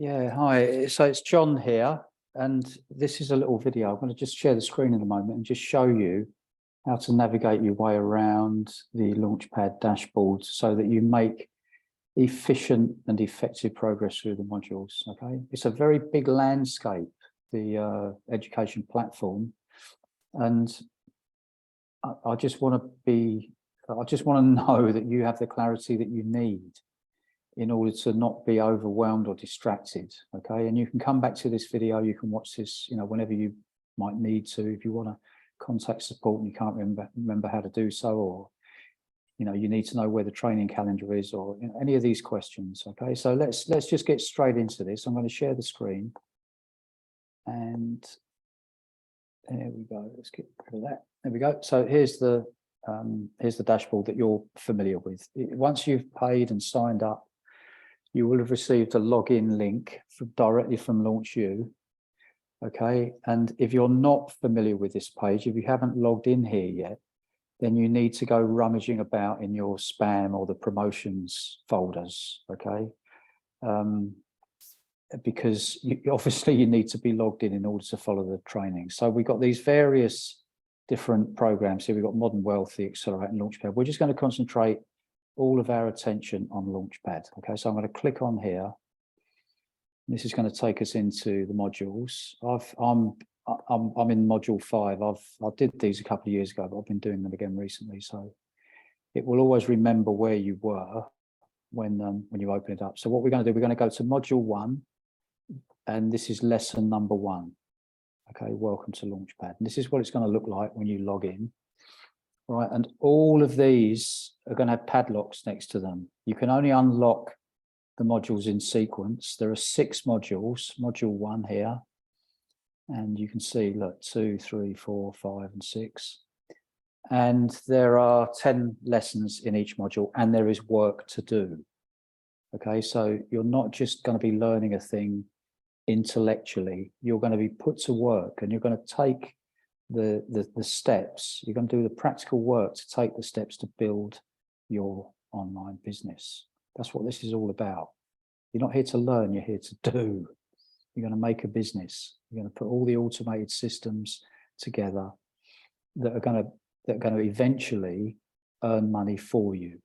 Yeah, hi. So it's John here, and this is a little video. I'm going to just share the screen in a moment and just show you how to navigate your way around the Launchpad dashboard so that you make efficient and effective progress through the modules. Okay, it's a very big landscape, the education platform, and I just want to know that you have the clarity that you need in order to not be overwhelmed or distracted. Okay, and you can come back to this video, you can watch this, whenever you might need to. If you want to contact support and you can't remember how to do so, or you need to know where the training calendar is, or any of these questions. Okay, so let's just get straight into this. I'm going to share the screen, and there we go. Let's get rid of that. There we go. So here's the dashboard that you're familiar with. Once you've paid and signed up, you will have received a login link directly from LaunchU. Okay, and if you're not familiar with this page, if you haven't logged in here yet, then you need to go rummaging about in your spam or the promotions folders. Okay, because obviously you need to be logged in order to follow the training. So we've got these various different programs here. We've got Modern Wealthy, Accelerate, and Launchpad. We're just going to concentrate all of our attention on Launchpad. Okay, so I'm going to click on here. This is going to take us into the modules. I'm in module 5. I did these a couple of years ago, but I've been doing them again recently. So it will always remember where you were when you open it up. So what we're going to do, we're going to go to module 1, and this is lesson number 1. Okay, welcome to Launchpad. And this is what it's going to look like when you log in. Right, and all of these are going to have padlocks next to them. You can only unlock the modules in sequence. There are 6 modules, module 1 here. And you can see, look, 2, 3, 4, 5, and 6. And there are 10 lessons in each module, and there is work to do. Okay, so you're not just going to be learning a thing intellectually. You're going to be put to work, and you're going to take the steps. You're going to do the practical work to take the steps to build your online business. That's what this is all about. You're not here to learn, you're here to do. You're going to make a business. You're going to put all the automated systems together that are going to eventually earn money for you,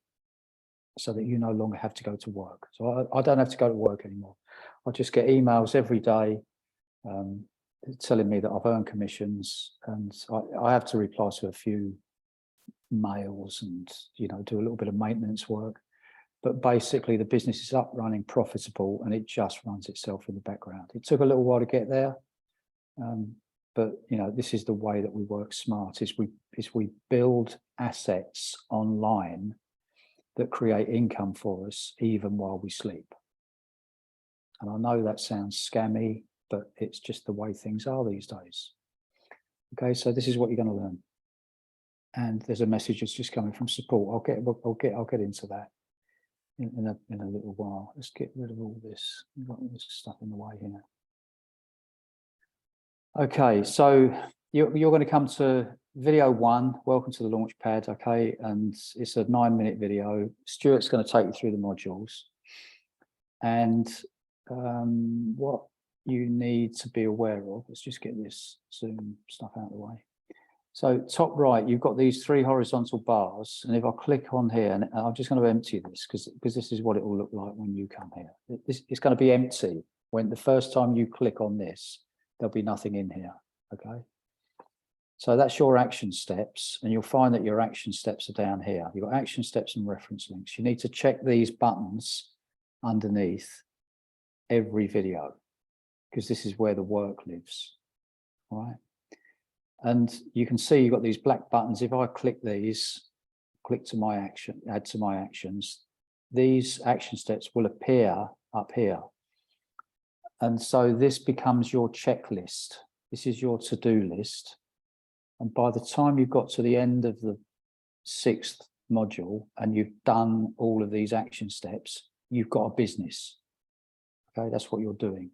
so that you no longer have to go to work. So I don't have to go to work anymore. I just get emails every day telling me that I've earned commissions, and I have to reply to a few mails and do a little bit of maintenance work, but basically the business is up, running, profitable, and it just runs itself in the background. It took a little while to get there, but this is the way that we work smart. Is we build assets online that create income for us even while we sleep. And I know that sounds scammy, but it's just the way things are these days. Okay, so this is what you're going to learn. And there's a message that's just coming from support. I'll get into that in a little while. Let's get rid of all this. We've got all this stuff in the way here. Okay, so you're going to come to video 1. Welcome to the Launchpad. Okay, and it's a 9-minute video. Stuart's going to take you through the modules, and what you need to be aware of. Let's just get this Zoom stuff out of the way. So top right, you've got these 3 horizontal bars, and if I click on here, and I'm just going to empty this because this is what it will look like when you come here. It's going to be empty. When the first time you click on this, there'll be nothing in here. Okay. So that's your action steps, and you'll find that your action steps are down here. You've got action steps and reference links. You need to check these buttons underneath every video, because this is where the work lives. All right. And you can see you've got these black buttons. If I click these, click to my action, add to my actions, these action steps will appear up here. And so this becomes your checklist. This is your to-do list. And by the time you've got to the end of the 6th module and you've done all of these action steps, you've got a business. Okay, that's what you're doing.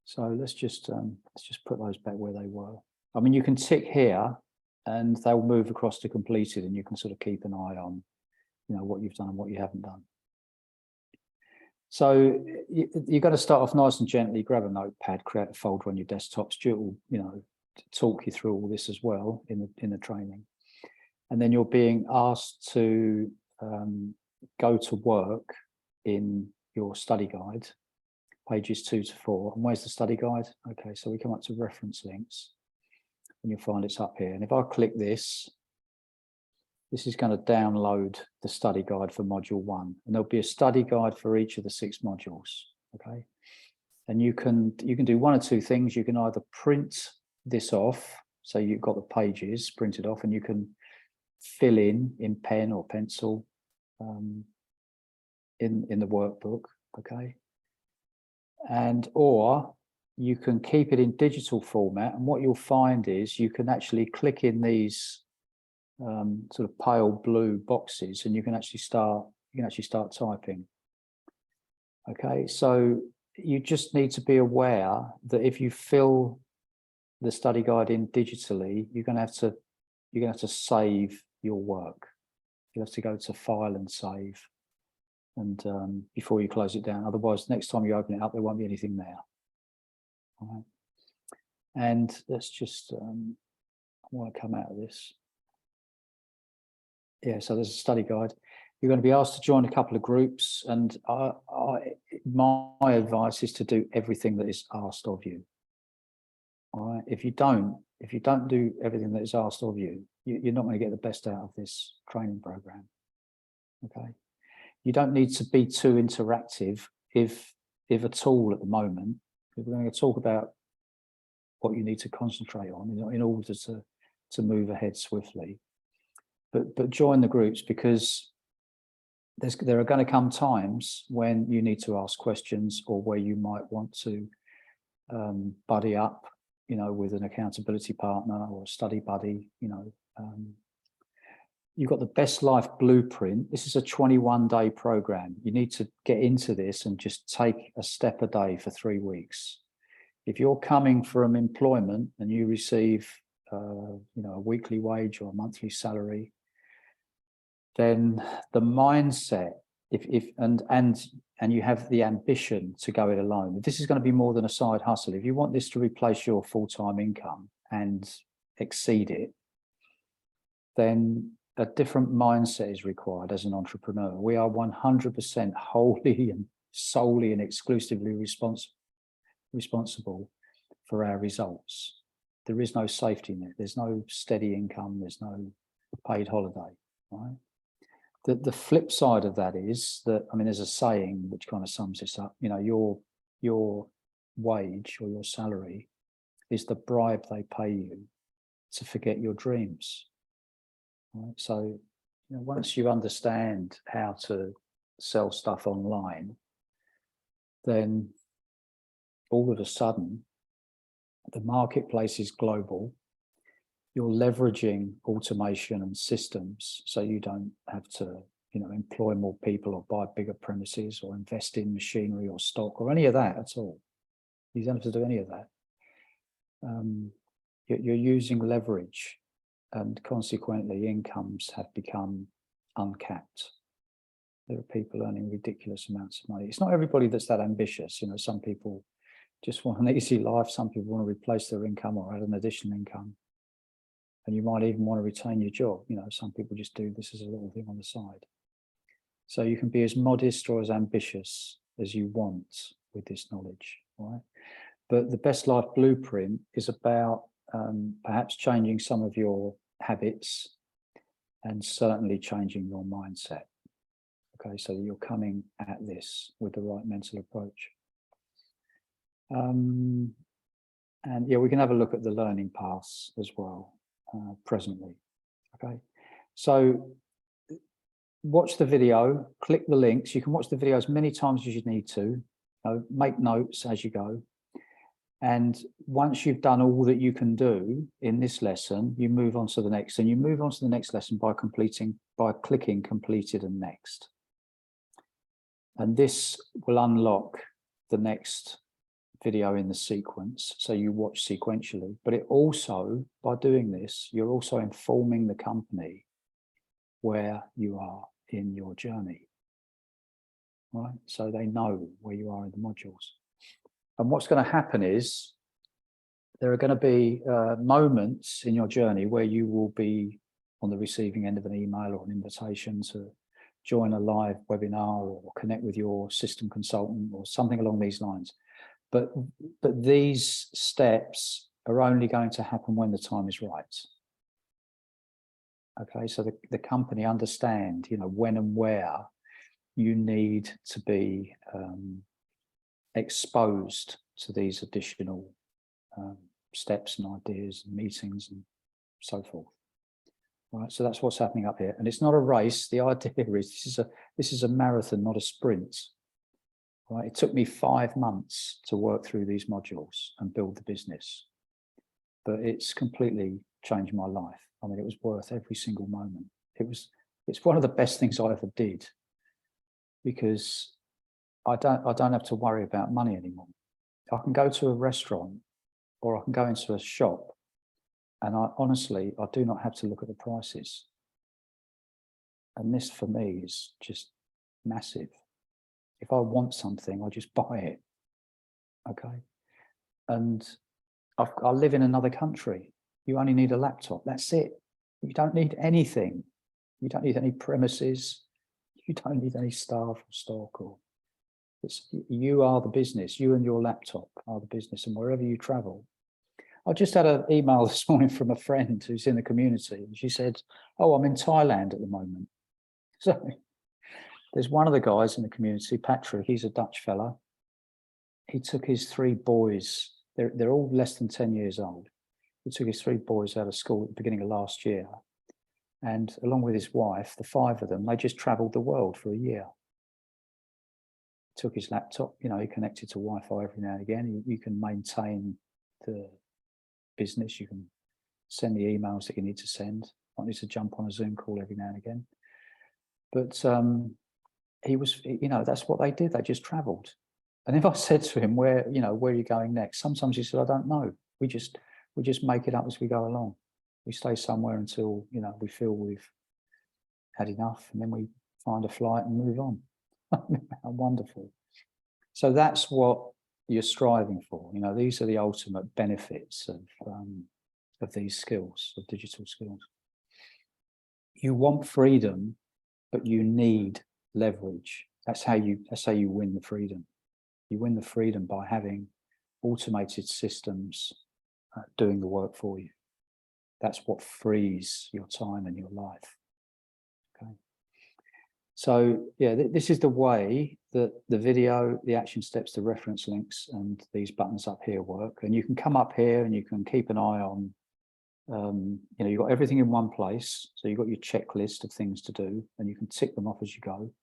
So let's just put those back where they were. I mean, you can tick here and they'll move across to completed, and you can sort of keep an eye on, what you've done and what you haven't done. So you're going to start off nice and gently, grab a notepad, create a folder on your desktop. Stuart will, talk you through all this as well in the training. And then you're being asked to go to work in your study guide, pages 2 to 4. And where's the study guide? Okay, so we come up to reference links and you'll find it's up here. And if I click this is going to download the study guide for module 1. And there'll be a study guide for each of the 6 modules, okay? And you can do one or two things. You can either print this off, so you've got the pages printed off, and you can fill in pen or pencil in the workbook, okay? Or you can keep it in digital format, and what you'll find is you can actually click in these sort of pale blue boxes, and you can actually start typing. Okay, so you just need to be aware that if you fill the study guide in digitally, you're going to have to save your work. You have to go to File and Save, and before you close it down. Otherwise, next time you open it up, there won't be anything there. All right. And let's just I want to come out of this. Yeah, so there's a study guide. You're going to be asked to join a couple of groups, and my advice is to do everything that is asked of you. All right. If you don't do everything that is asked of you, you're not going to get the best out of this training program. Okay. You don't need to be too interactive, if at all, at the moment. We're going to talk about what you need to concentrate on in order to move ahead swiftly. But join the groups, because there are going to come times when you need to ask questions, or where you might want to buddy up, with an accountability partner or a study buddy. You've got the Best Life Blueprint. This is a 21-day program. You need to get into this and just take a step a day for 3 weeks. If you're coming from employment and you receive a weekly wage or a monthly salary, then the mindset, and you have the ambition to go it alone. This is going to be more than a side hustle. If you want this to replace your full-time income and exceed it, then a different mindset is required as an entrepreneur. We are 100% wholly and solely and exclusively responsible for our results. There is no safety net. There's no steady income. There's no paid holiday, right? The flip side of that is that, there's a saying which kind of sums this up. Your wage or your salary is the bribe they pay you to forget your dreams. Right? So, once you understand how to sell stuff online, then all of a sudden, the marketplace is global. You're leveraging automation and systems, so you don't have to, employ more people or buy bigger premises or invest in machinery or stock or any of that at all. You don't have to do any of that. You're using leverage, and consequently, incomes have become uncapped. There are people earning ridiculous amounts of money. It's not everybody that's that ambitious. Some people just want an easy life. Some people want to replace their income or add an additional income. And you might even want to retain your job. Some people just do this as a little thing on the side. So you can be as modest or as ambitious as you want with this knowledge, right? But the Best Life Blueprint is about perhaps changing some of your habits, and certainly changing your mindset. Okay, so you're coming at this with the right mental approach. And yeah, we can have a look at the learning paths as well. Presently. Okay, so watch the video, click the links. You can watch the video as many times as you need to. Make notes as you go. And once you've done all that you can do in this lesson, you move on to the next, and you move on to the next lesson by clicking completed and next. And this will unlock the next video in the sequence, so you watch sequentially. But it also, by doing this, you're also informing the company where you are in your journey. right? So they know where you are in the modules. And what's going to happen is there are going to be moments in your journey where you will be on the receiving end of an email or an invitation to join a live webinar or connect with your system consultant or something along these lines. But these steps are only going to happen when the time is right. Okay, so the company understand, you know, when and where you need to be exposed to these additional steps and ideas and meetings and so forth. Right, so that's what's happening up here, and it's not a race. The idea is this is a marathon, not a sprint. Right, it took me 5 months to work through these modules and build the business, but it's completely changed my life. I mean, it was worth every single moment. It's one of the best things I ever did, because I don't have to worry about money anymore. I can go to a restaurant or I can go into a shop, and I do not have to look at the prices. And this for me is just massive. If I want something, I just buy it. Okay. And I live in another country. You only need a laptop. That's it. You don't need anything. You don't need any premises. You don't need any staff or stock, or you are the business. You and your laptop are the business, and wherever you travel. I just had an email this morning from a friend who's in the community, and she said, "Oh, I'm in Thailand at the moment." So there's one of the guys in the community, Patrick. He's a Dutch fella. He took his 3 boys. They're all less than 10 years old. He took his 3 boys out of school at the beginning of last year, and along with his wife, the 5 of them, they just travelled the world for a year. Took his laptop, you know, he connected to Wi-Fi every now and again. You can maintain the business. You can send the emails that you need to send. I need to jump on a Zoom call every now and again. But he was, you know, that's what they did. They just travelled. And if I said to him, where are you going next? Sometimes he said, I don't know. We just make it up as we go along. We stay somewhere until, you know, we feel we've had enough, and then we find a flight and move on. Wonderful. So that's what you're striving for. You know, these are the ultimate benefits of these skills, of digital skills. You want freedom, but you need leverage. That's how you win the freedom. You win the freedom by having automated systems doing the work for you. That's what frees your time and your life. Okay. So yeah, this is the way that the video, the action steps, the reference links, and these buttons up here work. And you can come up here and you can keep an eye on, you know, you've got everything in one place. So you've got your checklist of things to do, and you can tick them off as you go.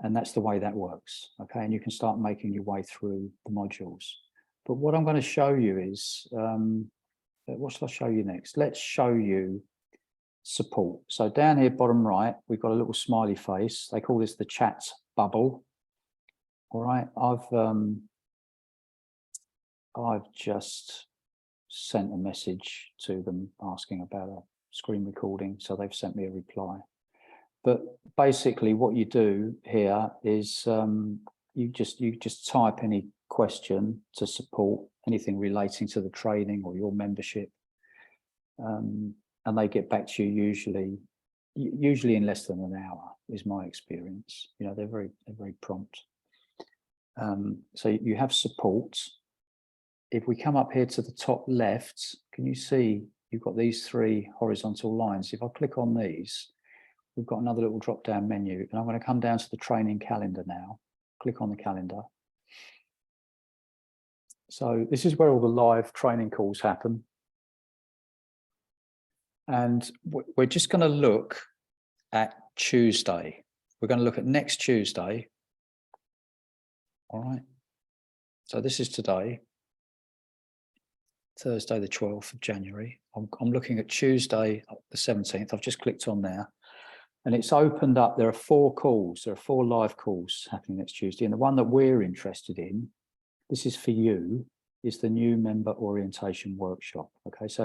And that's the way that works. Okay. And you can start making your way through the modules. But what I'm going to show you is, what shall I show you next? Let's show you support. So down here, bottom right, we've got a little smiley face. They call this the chat bubble. All right. I've just sent a message to them asking about a screen recording. So they've sent me a reply. But basically what you do here is you just type any question to support, anything relating to the training or your membership, and they get back to you usually in less than an hour, is my experience. You know, they're very prompt. So you have support. If we come up here to the top left, can you see you've got these 3 horizontal lines? If I click on these, we've got another little drop down menu, and I'm going to come down to the training calendar now. Click on the calendar. So this is where all the live training calls happen. And we're just going to look at Tuesday. We're going to look at next Tuesday. All right. So this is today, Thursday, the 12th of January. I'm looking at Tuesday, the 17th. I've just clicked on there. And it's opened up. There are 4 calls. There are 4 live calls happening next Tuesday. And the one that we're interested in, this is for you, is the new member orientation workshop. Okay, so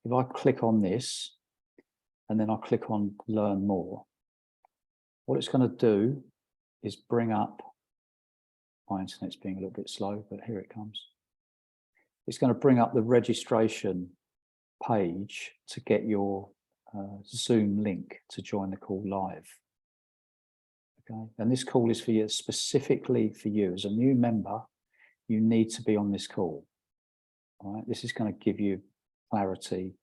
if I click on this and then I click on learn more, what it's going to do is bring up, my internet's being a little bit slow, but here it comes. It's going to bring up the registration page to get your Zoom link to join the call live. Okay, and this call is for you, specifically for you as a new member. You need to be on this call. All right, this is going to give you clarity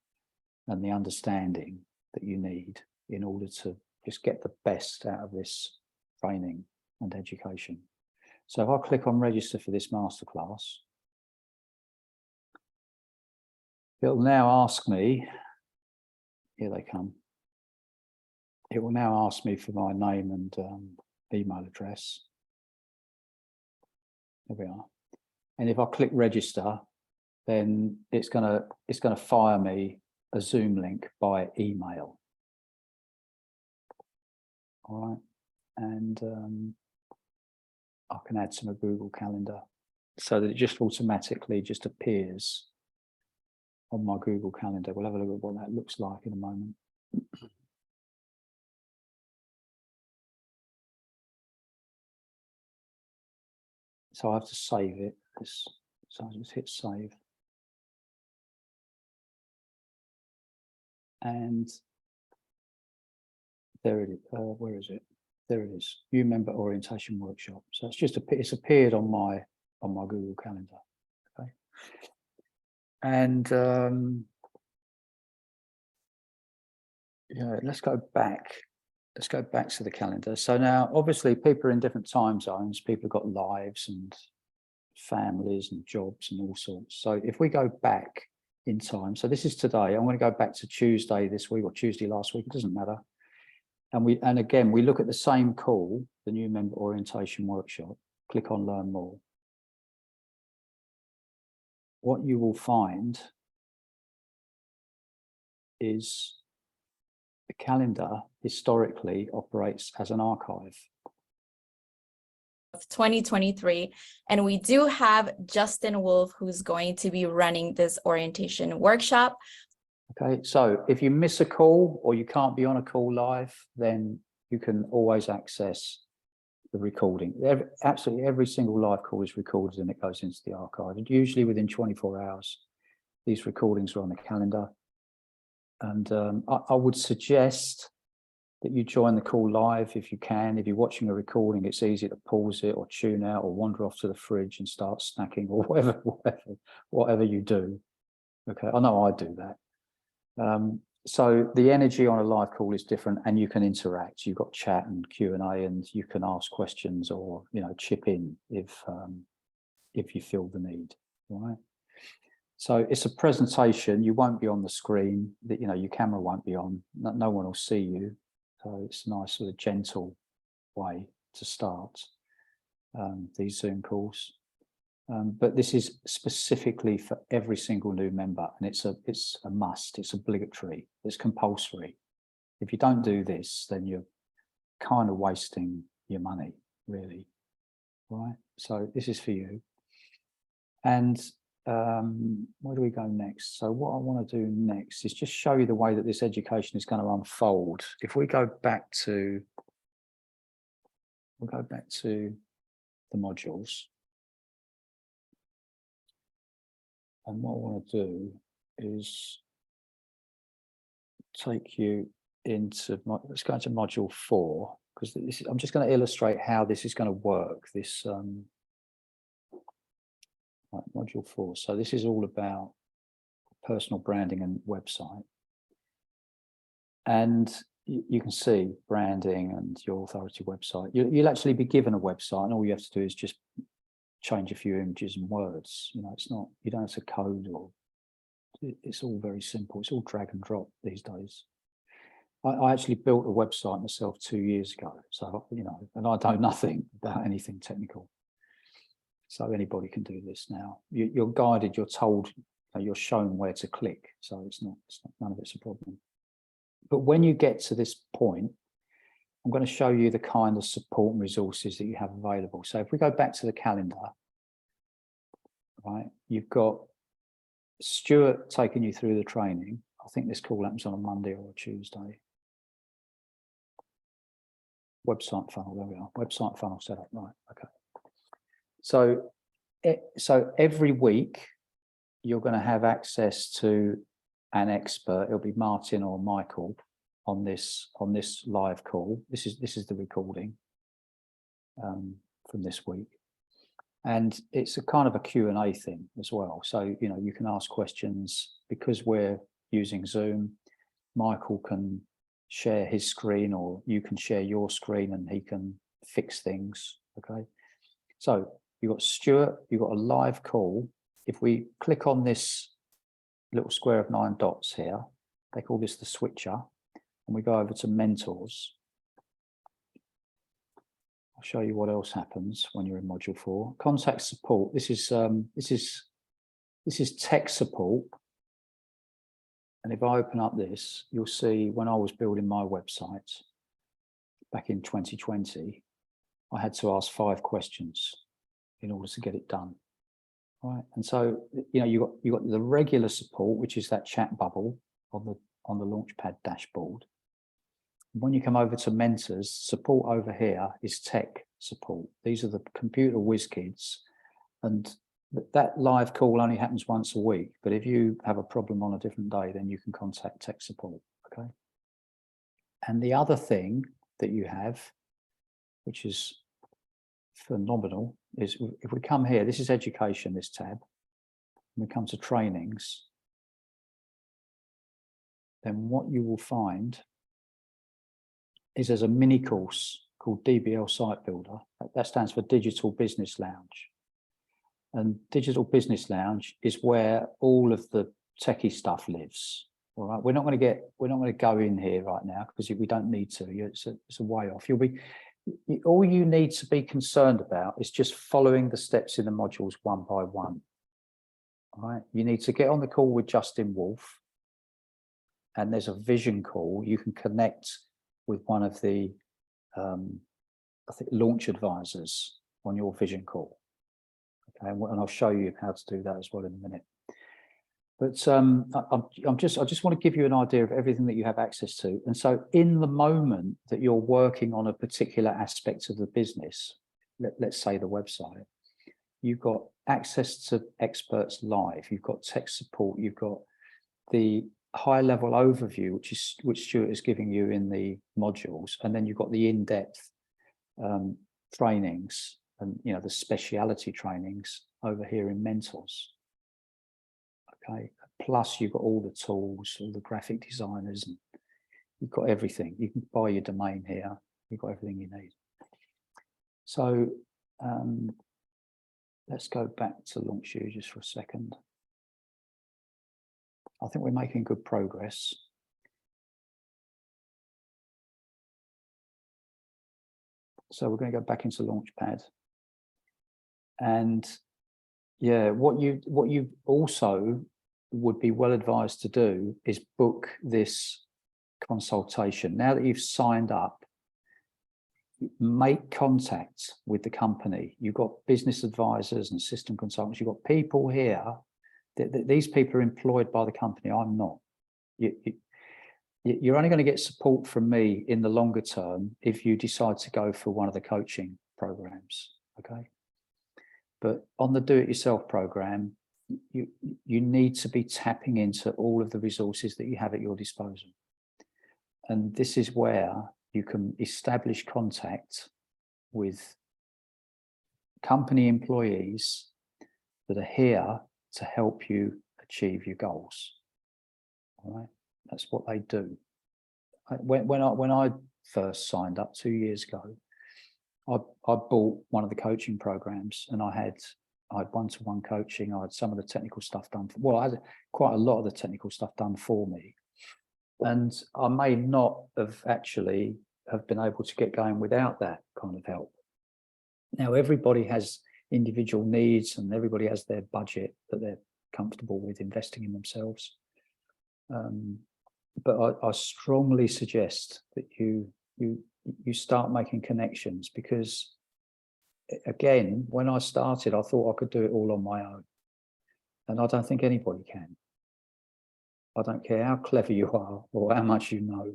and the understanding that you need in order to just get the best out of this training and education. So if I click on register for this masterclass, it'll now ask me, here they come. It will now ask me for my name and email address. There we are. And if I click register, then it's gonna fire me a Zoom link by email. All right, and I can add to my Google Calendar so that it just automatically just appears on my Google Calendar. We'll have a look at what that looks like in a moment. So I have to save it. So I just hit save. And there it is. Where is it? There it is. New member orientation workshop. So it's appeared on my Google Calendar. Okay. And yeah, let's go back. Let's go back to the calendar. So now, obviously, people are in different time zones. People have got lives and families and jobs and all sorts. So if we go back in time, so this is today. I'm going to go back to Tuesday this week or Tuesday last week. It doesn't matter. And again, we look at the same call, the new member orientation workshop. Click on learn more. What you will find is the calendar historically operates as an archive. 2023, and we do have Justin Wolf, who's going to be running this orientation workshop. Okay, so if you miss a call or you can't be on a call live, then you can always access the recording. Absolutely every single live call is recorded and it goes into the archive. And usually within 24 hours, these recordings are on the calendar. And I would suggest that you join the call live if you can. If you're watching a recording, it's easy to pause it or tune out or wander off to the fridge and start snacking or whatever you do. Okay, I know I do that. So the energy on a live call is different, and you can interact. You've got chat and Q&A, and you can ask questions or chip in if you feel the need. All right. So it's a presentation. You won't be on the screen. That your camera won't be on. No one will see you. So it's a nice sort of gentle way to start these Zoom calls. But this is specifically for every single new member, and it's a must. It's obligatory. It's compulsory. If you don't do this, then you're kind of wasting your money, really. Right? So this is for you. And where do we go next? So what I want to do next is just show you the way that this education is going to unfold. If we go back to, the modules. And what I want to do is take you into, let's go into module 4, because I'm just going to illustrate how this is going to work. This right, module 4. So this is all about personal branding and website. And you can see branding and your authority website. You'll actually be given a website, and all you have to do is just change a few images and words. It's not, you don't have to code, or it's all very simple. It's all drag and drop these days. I actually built a website myself 2 years ago. So, and I know nothing about anything technical. So anybody can do this now. You're guided, you're told, you're shown where to click. So none of it's a problem. But when you get to this point, I'm going to show you the kind of support and resources that you have available. So if we go back to the calendar, right, you've got Stuart taking you through the training. I think this call happens on a Monday or a Tuesday. website funnel. There we are. Website funnel setup. Right. Okay. So every week you're going to have access to an expert. It'll be Martin or Michael on this live call. This is the recording from this week, and it's a kind of a Q&A thing as well. So you can ask questions because we're using Zoom. Michael can share his screen, or you can share your screen, and he can fix things. Okay. So you've got Stuart. You've got a live call. If we click on this little square of 9 dots here, they call this the switcher, and we go over to mentors. I'll show you what else happens when you're in module 4. Contact support. This is tech support. And if I open up this, you'll see when I was building my website back in 2020, I had to ask 5 questions in order to get it done. Right. And so, you got the regular support, which is that chat bubble on the Launchpad dashboard. When you come over to mentors, support over here is tech support. These are the computer whiz kids, and that live call only happens once a week. But if you have a problem on a different day, then you can contact tech support. Okay. And the other thing that you have, which is phenomenal, is if we come here, this is education, this tab, and we come to trainings, then what you will find is there's a mini course called DBL Site Builder. That stands for Digital Business Lounge. And Digital Business Lounge is where all of the techie stuff lives. All right, we're not going to go in here right now because we don't need to. It's a way off. All you need to be concerned about is just following the steps in the modules one by one. All right, you need to get on the call with Justin Wolf, and there's a vision call. You can connect with one of the I think launch advisors on your vision call. Okay, and I'll show you how to do that as well in a minute. But I just want to give you an idea of everything that you have access to. And so in the moment that you're working on a particular aspect of the business, let's say the website, you've got access to experts live, you've got tech support, you've got the high level overview, which Stuart is giving you in the modules, and then you've got the in-depth trainings and the speciality trainings over here in mentors. Okay, plus you've got all the tools, all the graphic designers, and you've got everything. You can buy your domain here. You've got everything you need. So let's go back to LaunchU just for a second. I think we're making good progress. So we're going to go back into Launchpad. And yeah, what you also would be well advised to do is book this consultation. Now that you've signed up, make contact with the company. You've got business advisors and system consultants. You've got people here. These people are employed by the company. I'm not. You're only going to get support from me in the longer term if you decide to go for one of the coaching programs. Okay. But on the do-it-yourself program, you need to be tapping into all of the resources that you have at your disposal. And this is where you can establish contact with company employees that are here to help you achieve your goals. All right, that's what they do. When I first signed up 2 years ago, I bought one of the coaching programs, and I had one-to-one coaching. I had some of the technical stuff done. I had quite a lot of the technical stuff done for me, and I may not have actually have been able to get going without that kind of help. Now, everybody has individual needs, and everybody has their budget that they're comfortable with investing in themselves. But I strongly suggest that you start making connections, because again, when I started, I thought I could do it all on my own, and I don't think anybody can. I don't care how clever you are or how much you know.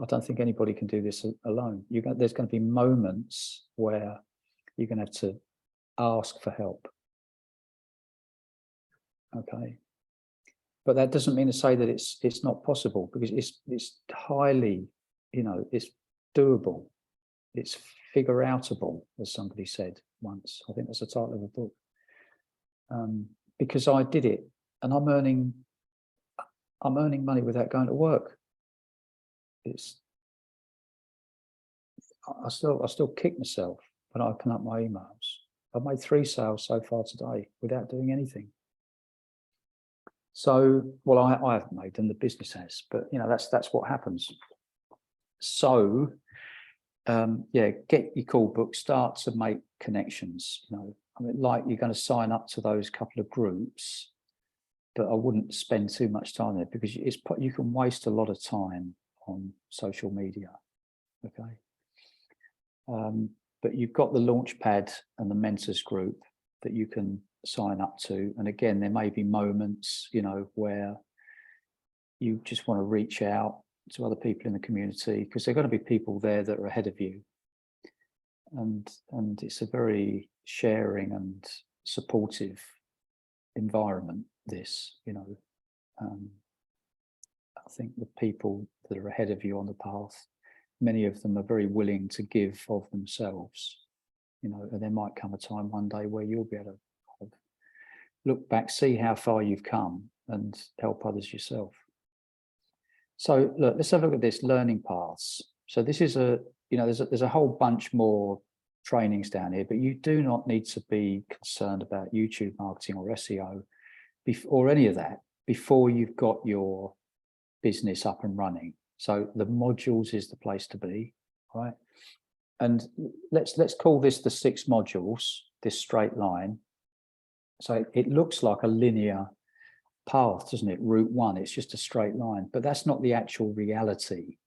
I don't think anybody can do this alone. There's going to be moments where you're going to have to ask for help. Okay. But that doesn't mean to say that it's not possible, because it's highly, it's doable. It's figure outable, as somebody said once. I think that's the title of a book. Because I did it, and I'm earning money without going to work. I still kick myself when I open up my emails. I've made 3 sales so far today without doing anything. So, well, I haven't made them, the business has, but that's what happens. So, yeah, get your call book, start to make connections. I mean, like, you're going to sign up to those couple of groups, but I wouldn't spend too much time there, because you can waste a lot of time on social media. Okay. But you've got the Launchpad and the mentors group that you can sign up to. And again, there may be moments, where you just want to reach out to other people in the community, because there are going to be people there that are ahead of you. And it's a very sharing and supportive environment, this, I think the people that are ahead of you on the path, many of them are very willing to give of themselves, and there might come a time one day where you'll be able to look back, see how far you've come, and help others yourself. So look, let's have a look at this learning paths. So this is there's a whole bunch more trainings down here, but you do not need to be concerned about YouTube marketing or SEO or any of that before you've got your business up and running. So the modules is the place to be, right? And let's call this the 6 modules, this straight line. So it looks like a linear path, doesn't it? Route 1, it's just a straight line, but that's not the actual reality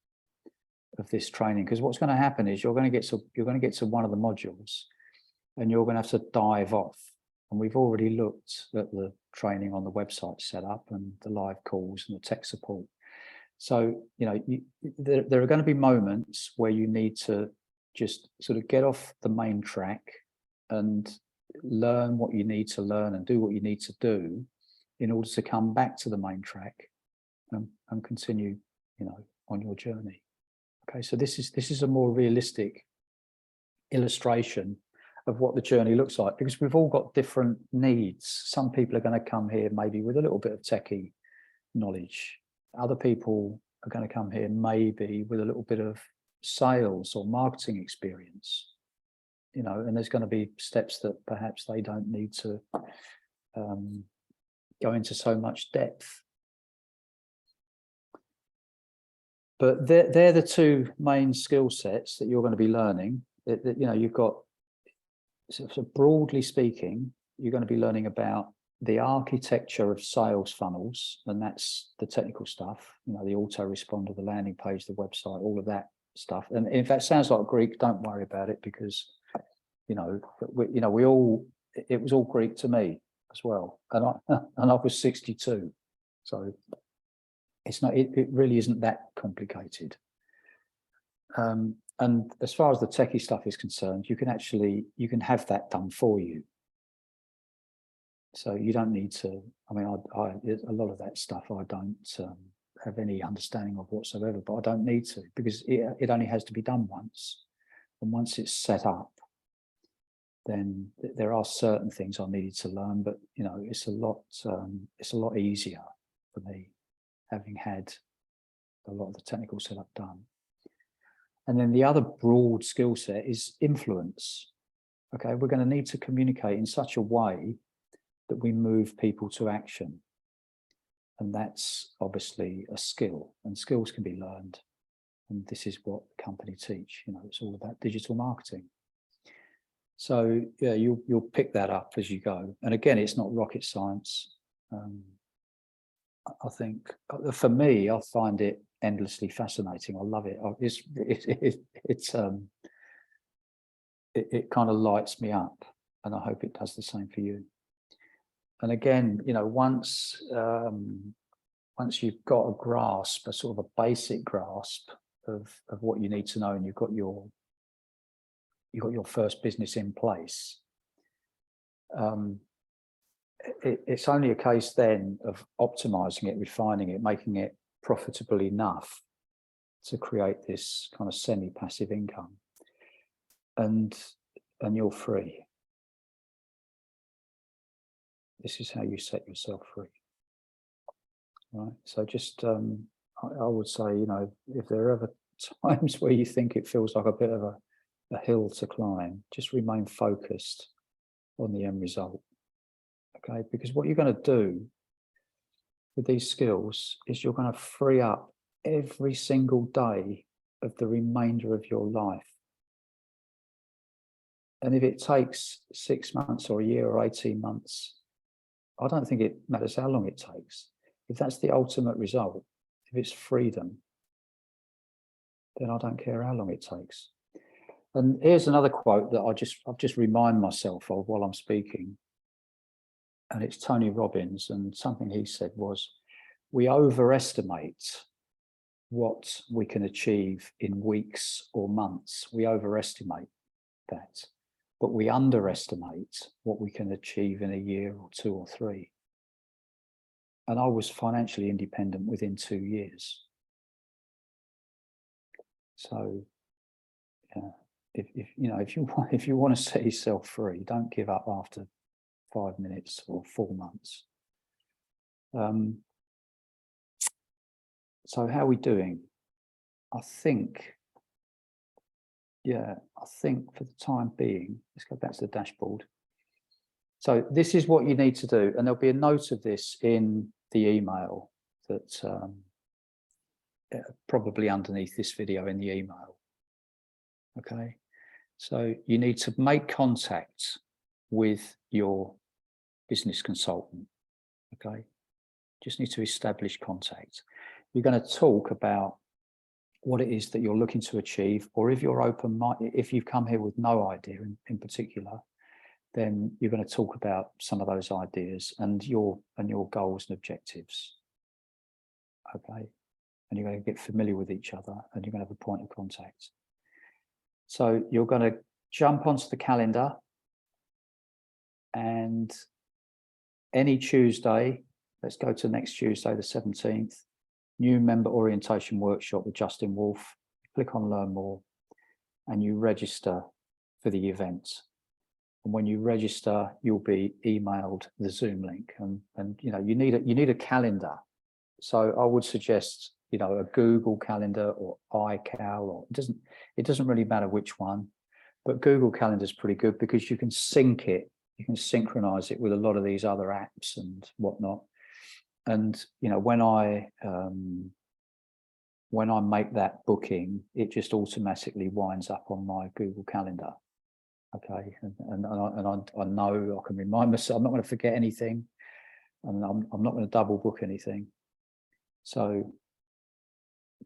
of this training, because what's going to happen is you're going to get to one of the modules, and you're going to have to dive off. And we've already looked at the training on the website setup and the live calls and the tech support. So, there are going to be moments where you need to just sort of get off the main track and learn what you need to learn and do what you need to do in order to come back to the main track and continue, on your journey. Okay, so this is a more realistic illustration of what the journey looks like, because we've all got different needs. Some people are going to come here maybe with a little bit of techie knowledge. Other people are going to come here maybe with a little bit of sales or marketing experience, and there's going to be steps that perhaps they don't need to go into so much depth. But they're the 2 main skill sets that you're going to be learning. You've got, so broadly speaking, you're going to be learning about the architecture of sales funnels, and that's the technical stuff, the autoresponder, the landing page, the website, all of that stuff. And if that sounds like Greek, don't worry about it, because it was all Greek to me as well, and I was 62, so it really isn't that complicated. And as far as the techie stuff is concerned, you can have that done for you. So you don't need to, a lot of that stuff I don't have any understanding of whatsoever, but I don't need to, because it only has to be done once. And once it's set up, then there are certain things I needed to learn, but it's a lot easier for me, having had a lot of the technical setup done. And then the other broad skill set is influence. Okay, we're going to need to communicate in such a way that we move people to action. And that's obviously a skill, and skills can be learned. And this is what the company teach, it's all about digital marketing. So yeah, you'll pick that up as you go. And again, it's not rocket science. I think for me, I find it endlessly fascinating. I love it. It kind of lights me up, and I hope it does the same for you. And again, once you've got a grasp, a sort of a basic grasp of what you need to know, and you've got your first business in place, it's only a case then of optimizing it, refining it, making it profitable enough to create this kind of semi-passive income, and you're free. This is how you set yourself free. Right. So just I would say, you know, if there are ever times where you think it feels like a bit of a hill to climb, just remain focused on the end result. Okay, because what you're going to do with these skills is you're going to free up every single day of the remainder of your life. And if it takes 6 months or a year or 18 months, I don't think it matters how long it takes. If that's the ultimate result, if it's freedom, then I don't care how long it takes. And here's another quote that I've just remind myself of while I'm speaking. And it's Tony Robbins, and something he said was, we overestimate what we can achieve in weeks or months. We overestimate that, but we underestimate what we can achieve in a year or 2 or 3. And I was financially independent within 2 years. So, yeah, if you want to set yourself free, don't give up after 5 minutes or 4 months. So how are we doing? I think for the time being, let's go back to the dashboard. So this is what you need to do, and there'll be a note of this in the email that probably underneath this video in the email. Okay, so you need to make contact with your business consultant. Okay, just need to establish contact. You're going to talk about what it is that you're looking to achieve, or if you're open-minded, if you've come here with no idea in particular, then you're going to talk about some of those ideas and your goals and objectives. Okay, and you're going to get familiar with each other, and you're going to have a point of contact. So you're going to jump onto the calendar, and any Tuesday, let's go to next Tuesday, the 17th, new member orientation workshop with Justin Wolfe. Click on Learn More, and you register for the event. And when you register, you'll be emailed the Zoom link. And you know, you need a calendar. So I would suggest, you know, a Google Calendar or iCal, or it doesn't really matter which one, but Google Calendar is pretty good because you can sync it, you can synchronize it with a lot of these other apps and whatnot. And you know, when I make that booking, it just automatically winds up on my Google Calendar. Okay, and I know I can remind myself I'm not going to forget anything, and I'm not going to double book anything. So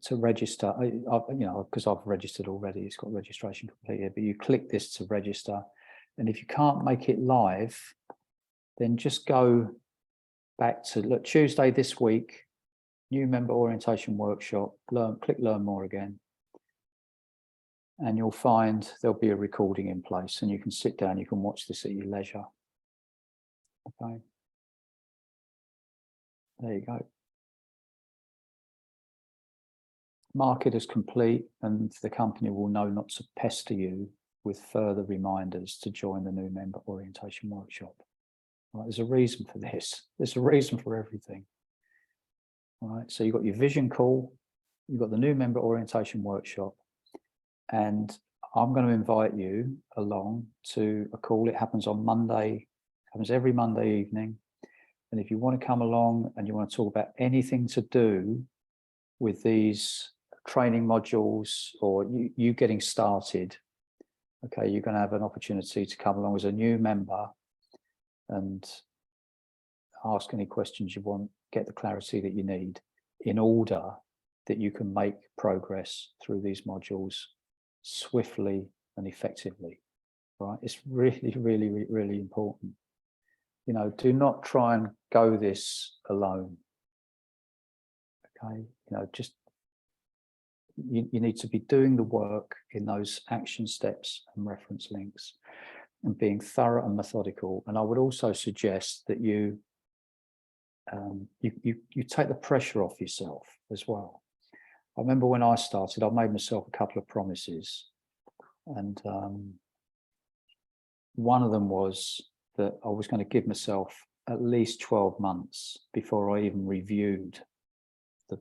to register, you know, because I've registered already, it's got registration completed, but you click this to register, and if you can't make it live, then just go back to look Tuesday this week, new member orientation workshop, click Learn More again, and you'll find there'll be a recording in place, and you can sit down, you can watch this at your leisure. Okay, there you go. Mark it as complete, and the company will know not to pester you with further reminders to join the new member orientation workshop. Right, there's a reason for this. There's a reason for everything. All right, so you've got your vision call, you've got the new member orientation workshop, and I'm going to invite you along to a call. It happens on Monday, happens every Monday evening. And if you want to come along and you want to talk about anything to do with these training modules or you getting started, okay, you're going to have an opportunity to come along as a new member and ask any questions you want, get the clarity that you need in order that you can make progress through these modules swiftly and effectively. Right, it's really, really, really important. You know, do not try and go this alone. Okay, you know, just you need to be doing the work in those action steps and reference links and being thorough and methodical. And I would also suggest that you take the pressure off yourself as well. I remember when I started, I made myself a couple of promises, and one of them was that I was going to give myself at least 12 months before I even reviewed the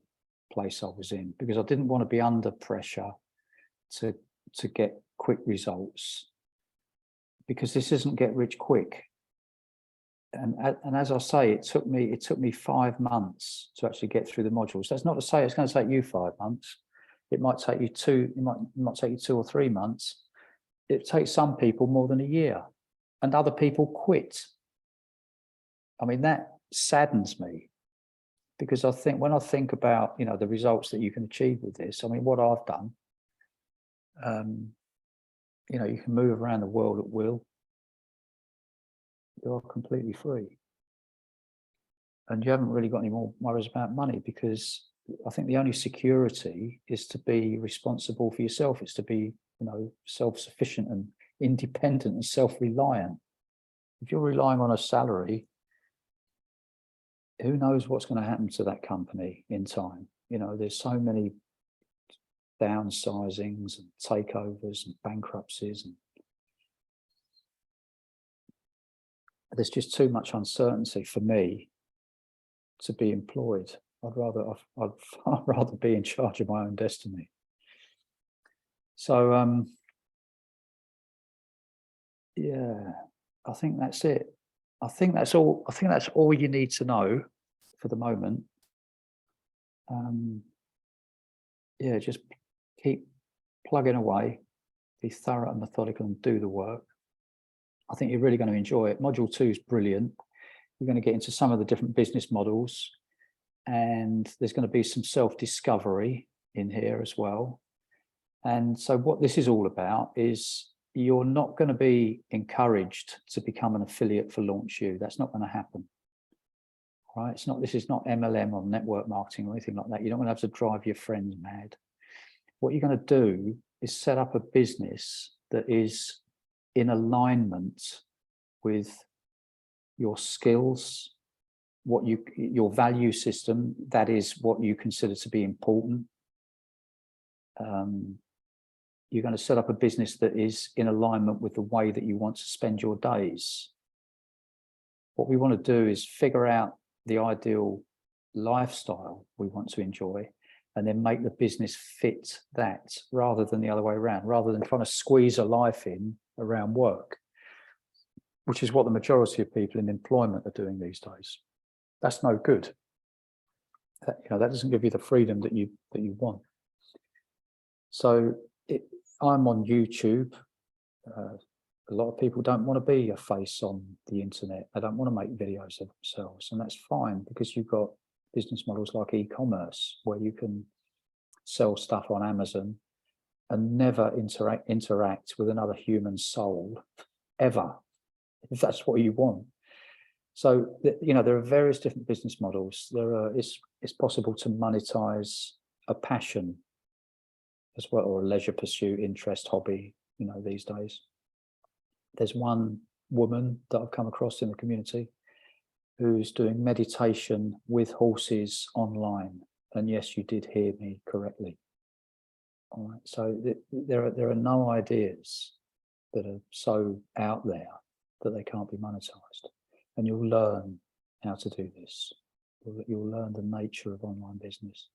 place I was in, because I didn't want to be under pressure to get quick results, because this isn't get rich quick. And as I say, it took me 5 months to actually get through the modules. That's not to say it's going to take you 5 months. It might take you two. It might take you 2 or 3 months. It takes some people more than a year, and other people quit. I mean, that saddens me, because I think when I think about, you know, the results that you can achieve with this, I mean, what I've done, you know, you can move around the world at will. You're completely free. And you haven't really got any more worries about money, because I think the only security is to be responsible for yourself. It's to be, you know, self-sufficient and independent and self-reliant. If you're relying on a salary, who knows what's going to happen to that company in time? You know, there's so many downsizings and takeovers and bankruptcies, and there's just too much uncertainty for me to be employed. I'd far rather be in charge of my own destiny. So yeah, I think that's it. I think that's all you need to know for the moment. Yeah, just keep plugging away, be thorough and methodical, and do the work. I think you're really going to enjoy it. Module 2 is brilliant. You're going to get into some of the different business models, and there's going to be some self-discovery in here as well. And so what this is all about is, you're not going to be encouraged to become an affiliate for LaunchU. That's not going to happen. Right? This is not MLM or network marketing or anything like that. You're not going to have to drive your friends mad. What you're going to do is set up a business that is in alignment with your skills, your value system, that is what you consider to be important. You're going to set up a business that is in alignment with the way that you want to spend your days. What we want to do is figure out the ideal lifestyle we want to enjoy, and then make the business fit that, rather than the other way around, rather than trying to squeeze a life in around work, which is what the majority of people in employment are doing these days. That's no good. That doesn't give you the freedom that you want. So I'm on YouTube. A lot of people don't want to be a face on the internet. They don't want to make videos of themselves, and that's fine, because you've got business models like e-commerce, where you can sell stuff on Amazon and never interact with another human soul ever, if that's what you want. So there are various different business models. It's possible to monetize a passion as well, or a leisure pursuit, interest, hobby, these days. There's one woman that I've come across in the community who's doing meditation with horses online. And yes, you did hear me correctly. All right. So there are no ideas that are so out there that they can't be monetized. And you'll learn how to do this. You'll learn the nature of online business.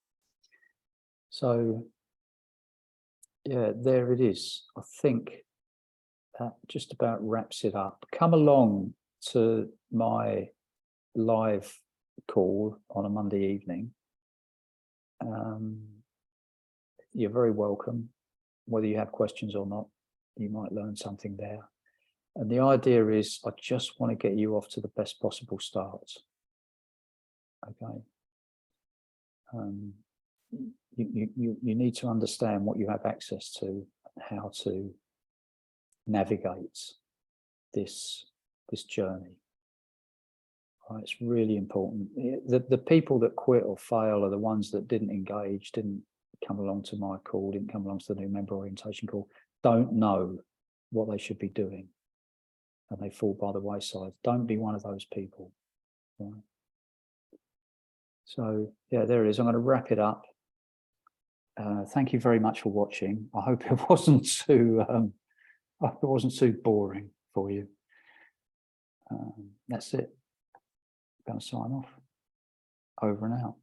So yeah, there it is. I think that just about wraps it up. Come along to my live call on a Monday evening. You're very welcome. Whether you have questions or not, you might learn something there. And the idea is, I just want to get you off to the best possible start. Okay. You need to understand what you have access to and how to navigate this journey. Right, it's really important. The people that quit or fail are the ones that didn't engage, didn't come along to my call, didn't come along to the new member orientation call, don't know what they should be doing, and they fall by the wayside. Don't be one of those people. Right? So yeah, there it is. I'm going to wrap it up. Thank you very much for watching. I hope it wasn't too boring for you. That's it. I'm going to sign off. Over and out.